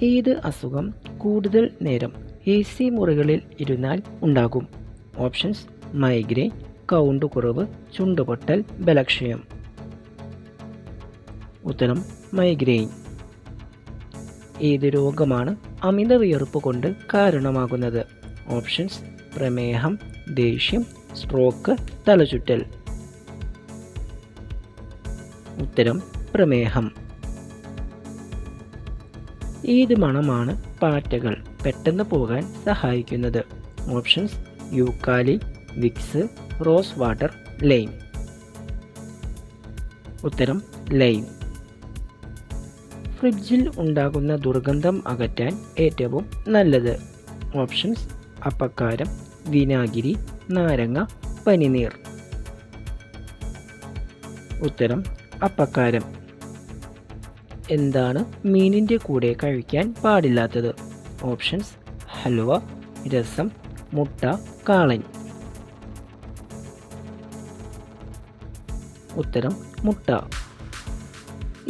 ഏത് അസുഖം കൂടുതൽ നേരം AC മുറികളിൽ ഇരുന്നാൽ ഉണ്ടാകും? ഓപ്ഷൻസ്: മൈഗ്രെയിൻ, കൗണ്ട് കുറവ്, ചുണ്ടുപൊട്ടൽ, ബലക്ഷയം. ഉത്തരം: മൈഗ്രെയിൻ. ഏത് രോഗമാണ് അമിത വിയർപ്പ് കൊണ്ട് കാരണമാകുന്നത്? ഓപ്ഷൻസ്: പ്രമേഹം, ദേഷ്യം, സ്ട്രോക്ക്, തലചുറ്റൽ. ഉത്തരം: പ്രമേഹം. ഏത് മണമാണ് പാറ്റകൾ പെട്ടെന്ന് പോകാൻ സഹായിക്കുന്നത്? ഓപ്ഷൻസ്: യൂക്കാലി, വിക്സ്, റോസ് വാട്ടർ, ലൈം. ഉത്തരം: ലൈം. ഫ്രിഡ്ജിൽ ഉണ്ടാകുന്ന ദുർഗന്ധം അകറ്റാൻ ഏറ്റവും നല്ലത്? ഓപ്ഷൻസ്: അപ്പക്കാരം, വിനാഗിരി, നാരങ്ങ, പനിനീർ. ഉത്തരം: അപ്പക്കാരം. എന്താണ് മീനിൻ്റെ കൂടെ കഴിക്കാൻ പാടില്ലാത്തത്? ഓപ്ഷൻസ്: ഹൽവ, രസം, മുട്ട, കാളൻ. ഉത്തരം: മുട്ട.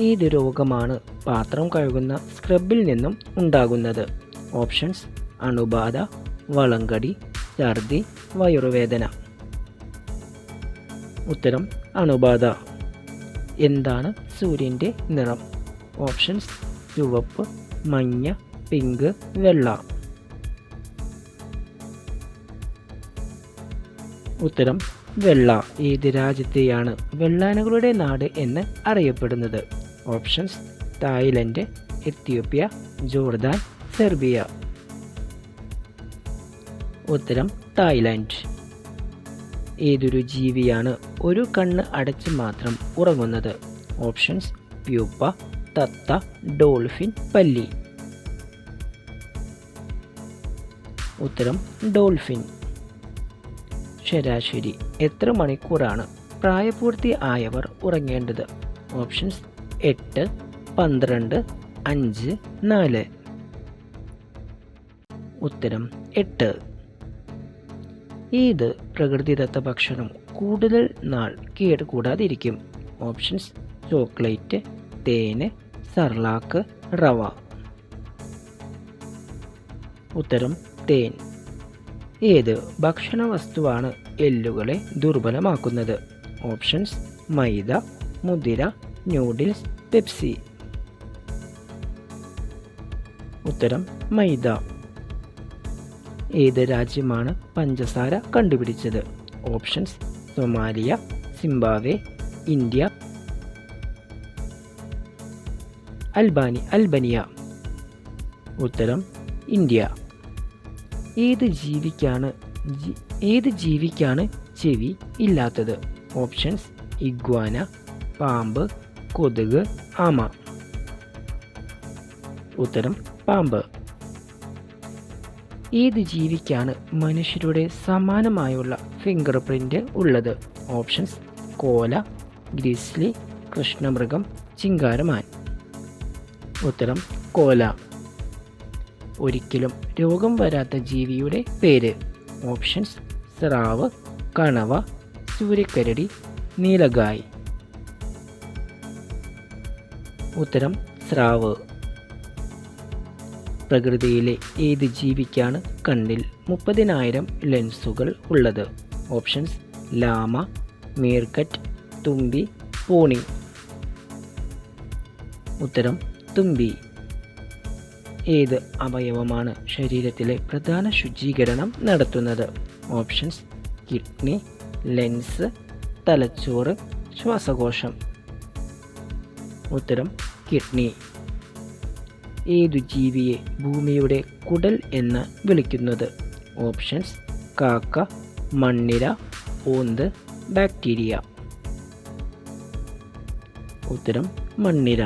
ഏത് രോഗമാണ് പാത്രം കഴുകുന്ന സ്ക്രബിൽ നിന്നും ഉണ്ടാകുന്നത്? ഓപ്ഷൻസ്: അണുബാധ, വളങ്കടി, ഛർദി, വയറുവേദന. ഉത്തരം: അണുബാധ. എന്താണ് സൂര്യൻ്റെ നിറം? ഓപ്ഷൻസ്: ചുവപ്പ്, മഞ്ഞ, പിങ്ക്, വെള്ള. ഉത്തരം: വെള്ള. ഏത് രാജ്യത്തെയാണ് വെള്ളാനകളുടെ നാട് എന്ന് അറിയപ്പെടുന്നത്? Options: Thailand, Ethiopia, Jordan, Serbia. ഉത്തരം: തായ്ലാൻഡ്. ഏതൊരു ജീവിയാണ് ഒരു കണ്ണ് അടച്ച് മാത്രം ഉറങ്ങുന്നത്? ഓപ്ഷൻസ്: പ്യൂപ്പ, തത്ത, ഡോൾഫിൻ, പല്ലി. ഉത്തരം: ഡോൾഫിൻ. ശരാശരി എത്ര മണിക്കൂറാണ് പ്രായപൂർത്തി ആയവർ ഉറങ്ങേണ്ടത്? ഓപ്ഷൻസ്: 8, 12, 5, 4. ഉത്തരം: 8. ഏത് പ്രകൃതിദത്ത ഭക്ഷണം കൂടുതൽ നാൾ കേടുകൂടാതിരിക്കും? ഓപ്ഷൻസ്: ചോക്ലേറ്റ്, തേന്, സർലാക്ക്, റവ. ഉത്തരം: തേൻ. ഏത് ഭക്ഷണ വസ്തുവാണ് എല്ലുകളെ ദുർബലമാക്കുന്നത്? ഓപ്ഷൻസ്: മൈദ, മുതിര, ന്യൂഡിൽസ്, പെപ്സി. ഉത്തരം: മൈദ. ഏത് രാജ്യമാണ് പഞ്ചസാര കണ്ടുപിടിച്ചത്? Options: Somalia, Zimbabwe, India, Albania. ഉത്തരം: ഇന്ത്യ. ഏത് ജീവിക്കാണ് ചെവി ഇല്ലാത്തത്? ഓപ്ഷൻസ്: ഇഗ്വാന, പാമ്പ്, കൊതുക്, ആമ. ഉത്തരം: പാമ്പ്. ഏത് ജീവിക്കാണ് മനുഷ്യരുടെ സമാനമായുള്ള ഫിംഗർ പ്രിന്റ് ഉള്ളത്? ഓപ്ഷൻസ്: കോല, ഗ്രിസ്ലി, കൃഷ്ണമൃഗം, ചിങ്കാരമാൻ. ഉത്തരം: കോല. ഒരിക്കലും രോഗം വരാത്ത ജീവിയുടെ പേര്? ഓപ്ഷൻസ്: സ്രാവ്, കണവ, സൂര്യക്കരടി, നീലഗായ്. ഉത്തരം: സ്രാവ്. പ്രകൃതിയിലെ ഏത് ജീവിക്കാണ് കണ്ണിൽ 30,000 ലെൻസുകൾ ഉള്ളത്? ഓപ്ഷൻസ്: ലാമ, മീർക്കറ്റ്, തുമ്പി, പൂണി. ഉത്തരം: തുമ്പി. ഏത് അവയവമാണ് ശരീരത്തിലെ പ്രധാന ശുചീകരണം നടത്തുന്നത്? ഓപ്ഷൻസ്: കിഡ്നി, ലെൻസ്, തലച്ചോറ്, ശ്വാസകോശം. ഉത്തരം: കിഡ്നി. ഏതു ജീവിയെ ഭൂമിയുടെ കുടൽ എന്ന് വിളിക്കുന്നത്? ഓപ്ഷൻസ്: കാക്ക, മണ്ണിര, ഓന്ത്, ബാക്ടീരിയ. ഉത്തരം: മണ്ണിര.